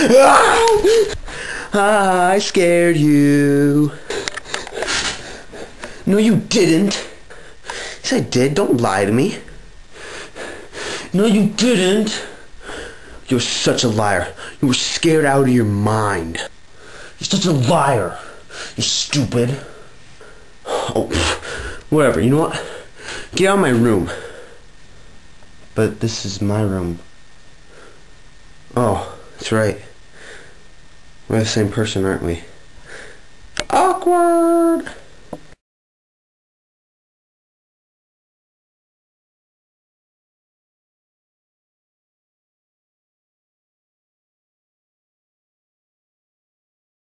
I scared you. No, you didn't. Yes, I did. Don't lie to me. No, you didn't. You're such a liar. You were scared out of your mind. You're such a liar. You're stupid. Oh, whatever. You know what? Get out of my room. But this is my room. Oh, that's right. We're the same person, aren't we? Awkward.